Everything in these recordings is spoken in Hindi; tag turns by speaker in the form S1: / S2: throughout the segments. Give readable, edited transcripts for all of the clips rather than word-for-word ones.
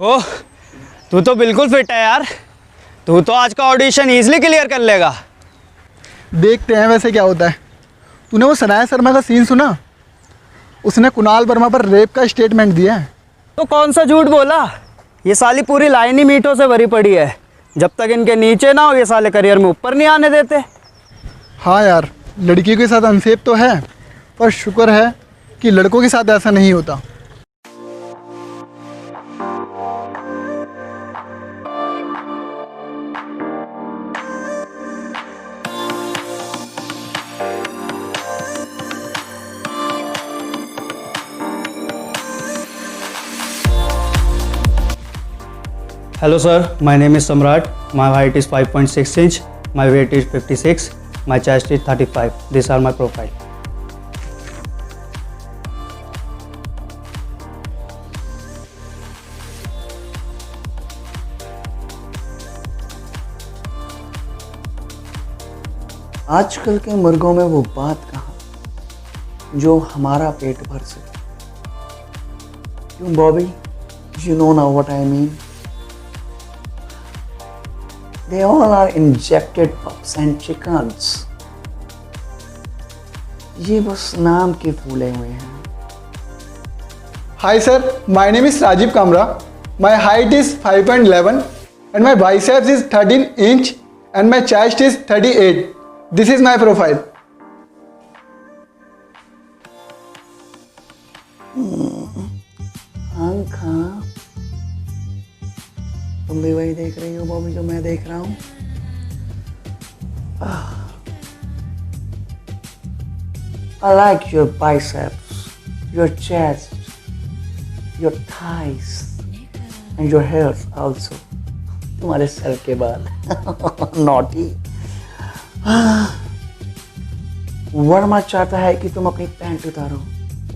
S1: ओह, तू तो बिल्कुल फिट है यार। तू तो आज का ऑडिशन इजीली क्लियर कर लेगा।
S2: देखते हैं वैसे क्या होता है। तूने वो सनाया शर्मा का सीन सुना? उसने कुणाल वर्मा पर रेप का स्टेटमेंट दिया है।
S1: तो कौन सा झूठ बोला? ये साली पूरी लाइन ही मीठों से भरी पड़ी है। जब तक इनके नीचे ना हो ये साले करियर में ऊपर नहीं आने देते।
S2: हाँ यार, लड़कियों के साथ अनसेफ तो है, पर शुक्र है कि लड़कों के साथ ऐसा नहीं होता।
S1: Hello sir, my name is Samrat. My height is 5.6 inch. My weight is 56. My chest is 35. These are my profile.
S3: आजकल के मुर्गों में वो बात कहाँ जो हमारा पेट भर सके। क्यों Bobby? You know now what I mean. They all are injected pups and chickens. ये बस नाम के फूले हुए हैं।
S2: Hi sir, my name is Rajiv Kamra. My height is 5.11 and my biceps is 13 inch and my chest is 38. This is my profile.
S3: हाँ, तुम भी वही देख रही हो बॉबी जो मैं देख रहा हूँ। I like your biceps, your chest, your thighs and your hairs also. तुम्हारे सर के बाल नॉटी। वर्मा चाहता है कि तुम अपनी पैंट उतारो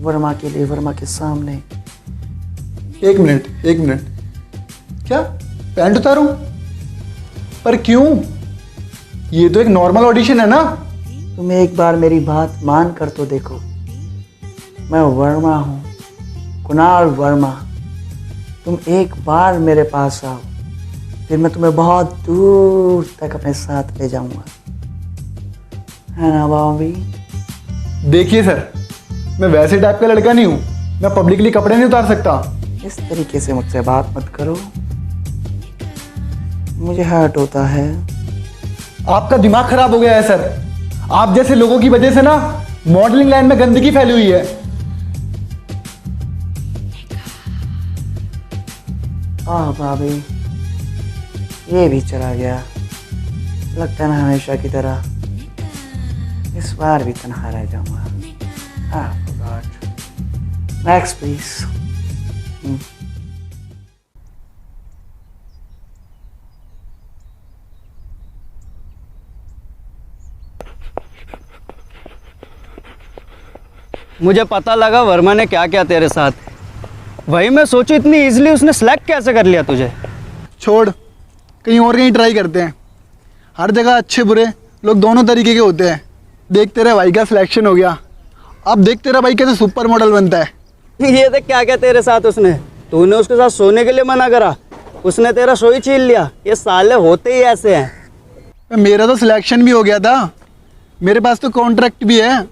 S3: वर्मा के लिए, वर्मा के सामने।
S2: एक मिनट, क्या पैंट उतारूं? पर क्यों? ये तो एक नॉर्मल ऑडिशन है ना।
S3: तुम एक बार मेरी बात मान कर तो देखो। मैं वर्मा हूँ, कुणाल वर्मा। तुम एक बार मेरे पास आओ, फिर मैं तुम्हें बहुत दूर तक अपने साथ ले जाऊंगा, है ना बॉबी?
S2: देखिए सर, मैं वैसे टाइप का लड़का नहीं हूँ। मैं पब्लिकली कपड़े नहीं उतार सकता।
S3: इस तरीके से मुझसे बात मत करो, मुझे हर्ट होता है।
S2: आपका दिमाग खराब हो गया है सर। आप जैसे लोगों की वजह से ना मॉडलिंग लाइन में गंदगी फैली हुई है।
S3: भाभी, ये भी चला गया। लगता है ना हमेशा की तरह इस बार भी तन्हा रह जाऊंगा। Next please.
S1: मुझे पता लगा वर्मा ने क्या क्या तेरे साथ। वही मैं सोचूं इतनी इजीली उसने सेलेक्ट कैसे कर लिया तुझे।
S2: छोड़, कहीं और कहीं ट्राई करते हैं। हर जगह अच्छे बुरे लोग दोनों तरीके के होते हैं। देख तेरे भाई का सिलेक्शन हो गया, अब देख तेरा भाई कैसे सुपर मॉडल बनता है।
S1: ये देख क्या क्या तेरे साथ उसने। तूने उसके साथ सोने के लिए मना करा, उसने तेरा शो ही छीन लिया। ये साले होते ही ऐसे हैं।
S2: मेरा तो सिलेक्शन भी हो गया था, मेरे पास तो कॉन्ट्रैक्ट भी है।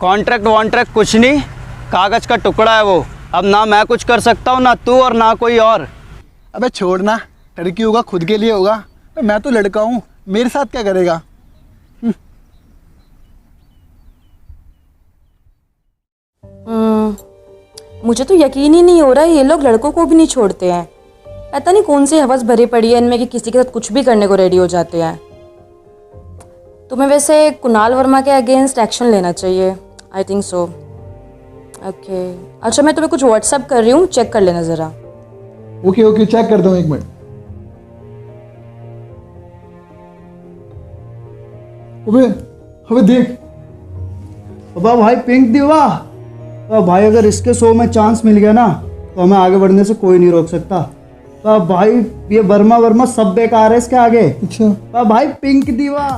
S1: कॉन्ट्रैक्ट वॉन्ट्रैक्ट कुछ नहीं, कागज का टुकड़ा है वो। अब ना मैं कुछ कर सकता हूँ, ना तू और ना कोई और।
S2: अबे छोड़ना, लड़की होगा खुद के लिए होगा। मैं तो लड़का हूँ, मेरे साथ क्या करेगा।
S4: मुझे तो यकीन ही नहीं हो रहा है ये लोग लड़कों को भी नहीं छोड़ते हैं। पता नहीं कौन सी हवस भरी पड़ी है इनमें कि किसी के साथ कुछ भी करने को रेडी हो जाते हैं। तुम्हें वैसे कुणाल वर्मा के अगेंस्ट एक्शन लेना चाहिए। I think so. ओके, अच्छा मैं तुम्हें कुछ व्हाट्सअप कर रही हूँ, चेक कर लेना ज़रा।
S2: ओके चेक करता हूँ, एक मिनट। अबे देख,
S1: अबा भाई पिंक दीवा। तो भाई अगर इसके शो में चांस मिल गया ना तो हमें आगे बढ़ने से कोई नहीं रोक सकता। तो भाई ये वर्मा सब बेकार है इसके आगे।
S2: अच्छा
S1: तो भाई पिंक दीवा।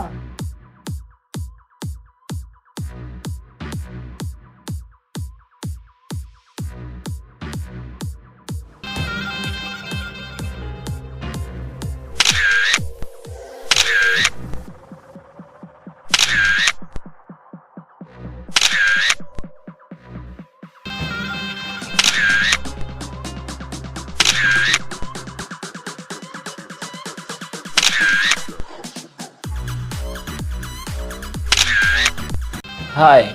S5: Hi.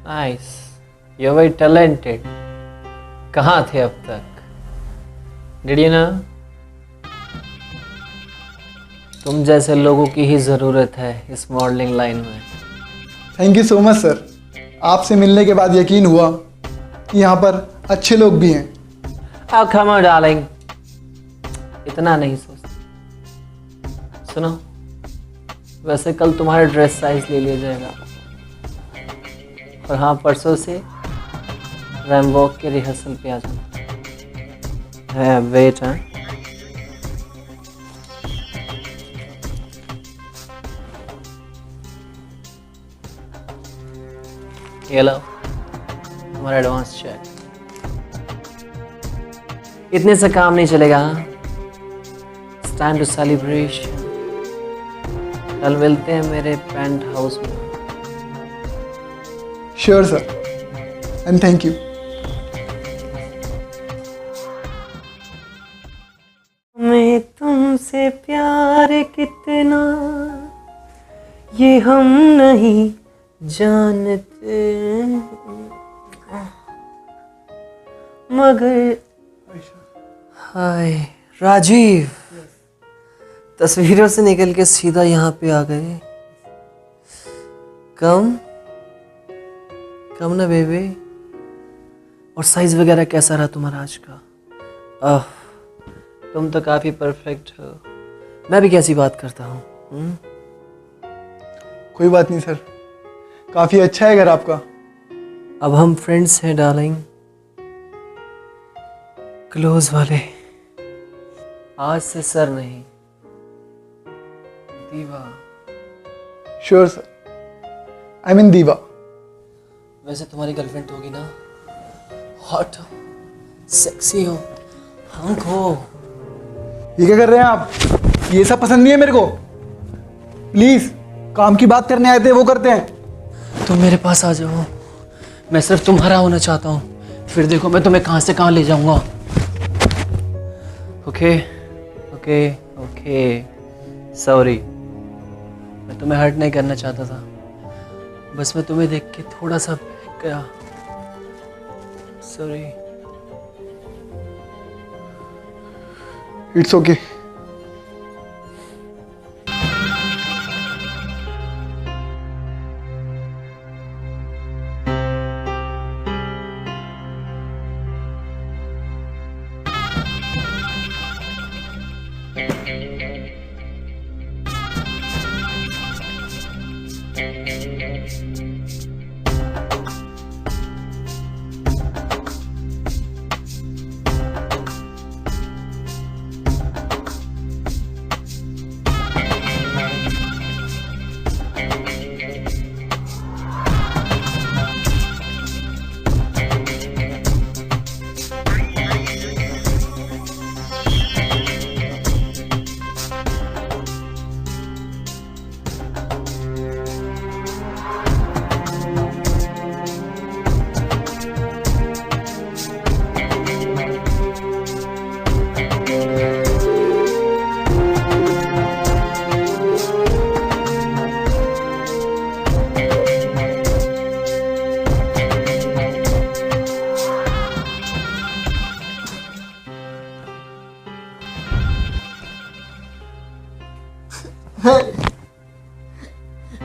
S5: Nice. You're very talented. कहाँ थे अब तक? Did you know? तुम जैसे लोगों की ही ज़रूरत है इस मॉडलिंग लाइन में।
S2: Thank you so much sir. आपसे मिलने के बाद यकीन हुआ कि यहाँ पर अच्छे लोग भी हैं।
S5: Oh, come on, darling. इतना नहीं सोचते। सुनो, वैसे कल तुम्हारा ड्रेस साइज ले लिया जाएगा। और हाँ, परसों से रैम वॉक के रिहर्सल पे आ जाना। है वेट है। ये लो तुम्हारा एडवांस चेक। इतने से काम नहीं चलेगा। It's time to celebration. कल मिलते हैं मेरे पेंट हाउस में।
S2: Sure sir and thank you.
S5: मैं तुमसे प्यार कितना ये हम नहीं जानते, मगर हाय राजीव, तस्वीरों से निकल के सीधा यहाँ पे आ गए। कम कम ना बेबी। और साइज वगैरह कैसा रहा तुम्हारा आज का? तुम तो काफ़ी परफेक्ट हो। मैं भी कैसी बात करता हूँ।
S2: कोई बात नहीं सर, काफ़ी अच्छा है घर आपका।
S5: अब हम फ्रेंड्स हैं डार्लिंग, क्लोज वाले। आज से सर नहीं, दीवा।
S2: श्योर सर, आई मीन दीवा।
S5: वैसे तुम्हारी गर्लफ्रेंड तो होगी ना? हॉट हो, सेक्सी हो, हंक हो।
S2: ये क्या कर रहे हैं आप? ये सब पसंद नहीं है मेरे को। प्लीज, काम की बात करने आए थे वो करते हैं।
S5: तुम मेरे पास आ जाओ, मैं सिर्फ तुम्हारा होना चाहता हूँ। फिर देखो मैं तुम्हें कहाँ से कहाँ ले जाऊँगा। ओके ओके ओके, सॉरी, मैं तुम्हें हर्ट नहीं करना चाहता था। बस मैं तुम्हें देख के थोड़ा सा बहक गया। सॉरी।
S2: It's okay.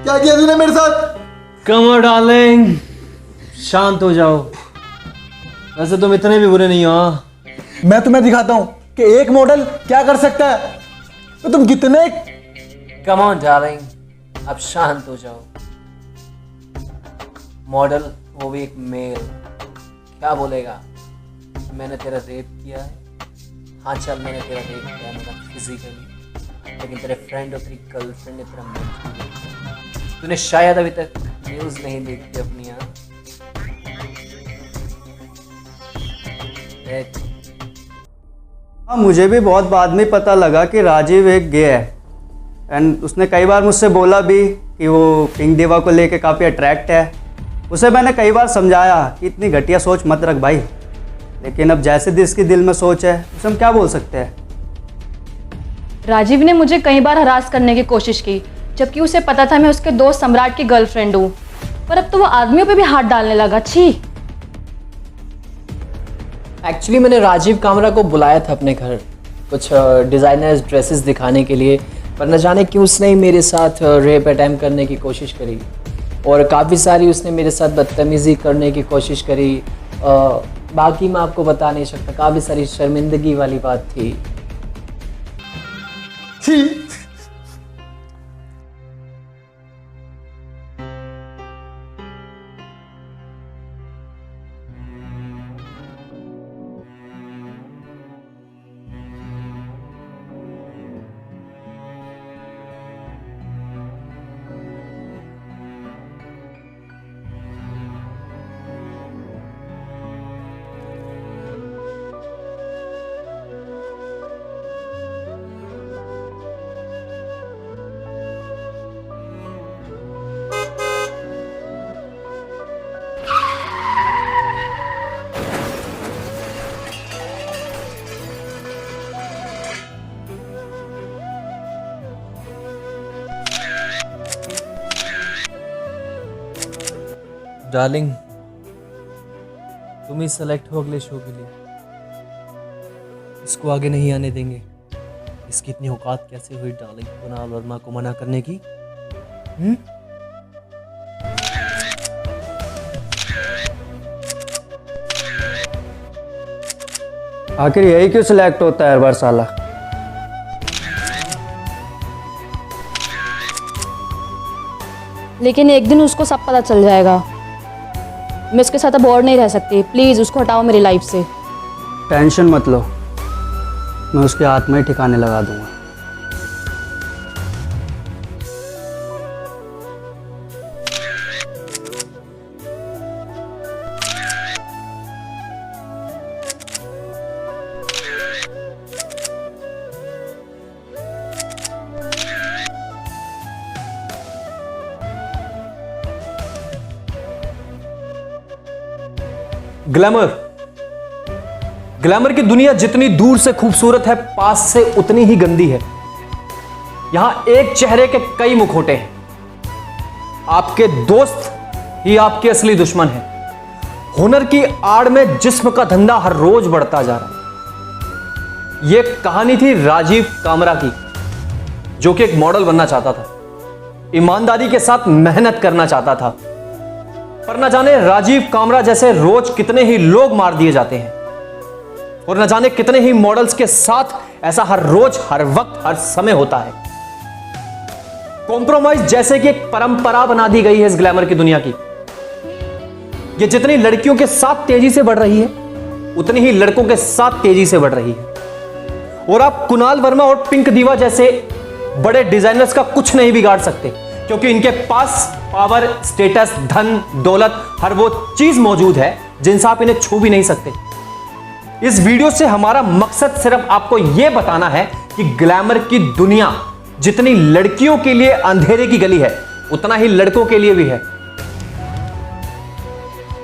S2: क्या किया तूने मेरे साथ?
S5: कम ऑन डार्लिंग, शांत हो जाओ। वैसे तुम इतने भी बुरे नहीं हो।
S2: मैं तुम्हें दिखाता हूं कि एक मॉडल क्या कर सकता है। तो तुम कितने।
S5: कम ऑन डार्लिंग, अब शांत हो जाओ। मॉडल, वो भी एक मेल, क्या बोलेगा? मैंने तेरा रेप किया है। हाँ चल, मैंने तेरा रेप किया, मतलब फिजिकली, लेकिन तेरे फ्रेंड और तेरी गर्लफ्रेंड ने तेरा मेंटली। तूने शायद अभी तक न्यूज़ नहीं देखी अपनी।
S1: हाँ, मुझे भी बहुत बाद में पता लगा कि राजीव एक गे है। एंड उसने कई बार मुझसे बोला भी कि वो पिंक दीवा को लेके काफ़ी अट्रैक्ट है। उसे मैंने कई बार समझाया कि इतनी घटिया सोच मत रख भाई, लेकिन अब जैसे जिसके दिल में सोच है उसे हम क्या बोल सकते हैं।
S4: राजीव ने मुझे कई बार हरास करने की कोशिश की, जबकि उसे पता था मैं उसके दोस्त सम्राट की गर्लफ्रेंड हूँ। पर अब तो वो आदमियों पे भी हाथ डालने लगा। छी।
S5: एक्चुअली मैंने राजीव कामरा को बुलाया था अपने घर कुछ डिज़ाइनर्स ड्रेसेस दिखाने के लिए, पर न जाने क्यों उसने ही मेरे साथ रेप अटैम्प्ट करने की कोशिश करी और काफ़ी सारी उसने मेरे साथ बदतमीज़ी करने की कोशिश करी। बाकी मैं आपको बता नहीं सकता, काफ़ी सारी शर्मिंदगी वाली बात थी।
S2: छी।
S5: डार्लिंग, तुम ही सेलेक्ट हो अगले शो के लिए। इसको आगे नहीं आने देंगे। इसकी इतनी औकात कैसे हुई डार्लिंग कुणाल वर्मा को मना करने की?
S1: आखिर यही क्यों सिलेक्ट होता है हर बार साला?
S4: लेकिन एक दिन उसको सब पता चल जाएगा। मैं उसके साथ अब और नहीं रह सकती। प्लीज़ उसको हटाओ मेरी लाइफ से।
S1: टेंशन मत लो, मैं उसके हाथ में ही ठिकाने लगा दूंगा।
S6: ग्लैमर ग्लैमर की दुनिया जितनी दूर से खूबसूरत है, पास से उतनी ही गंदी है। यहां एक चेहरे के कई मुखौटे हैं। आपके दोस्त ही आपके असली दुश्मन हैं। हुनर की आड़ में जिस्म का धंधा हर रोज बढ़ता जा रहा है। यह कहानी थी राजीव कामरा की, जो कि एक मॉडल बनना चाहता था, ईमानदारी के साथ मेहनत करना चाहता था। पर न जाने राजीव कामरा जैसे रोज कितने ही लोग मार दिए जाते हैं और न जाने कितने ही मॉडल्स के साथ ऐसा हर रोज, हर वक्त, हर समय होता है। कॉम्प्रोमाइज जैसे कि एक परंपरा बना दी गई है इस ग्लैमर की दुनिया की। ये जितनी लड़कियों के साथ तेजी से बढ़ रही है, उतनी ही लड़कों के साथ तेजी से बढ़ रही है। और आप कुणाल वर्मा और पिंक दीवा जैसे बड़े डिजाइनर्स का कुछ नहीं बिगाड़ सकते, क्योंकि इनके पास पावर, स्टेटस, धन, दौलत, हर वो चीज मौजूद है जिनसे आप इन्हें छू भी नहीं सकते। इस वीडियो से हमारा मकसद सिर्फ आपको यह बताना है कि ग्लैमर की दुनिया जितनी लड़कियों के लिए अंधेरे की गली है, उतना ही लड़कों के लिए भी है।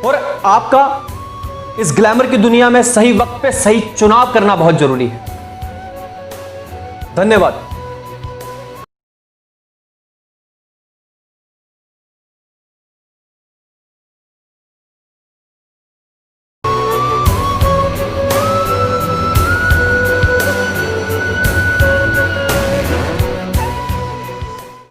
S6: और आपका इस ग्लैमर की दुनिया में सही वक्त पे सही चुनाव करना बहुत जरूरी है। धन्यवाद।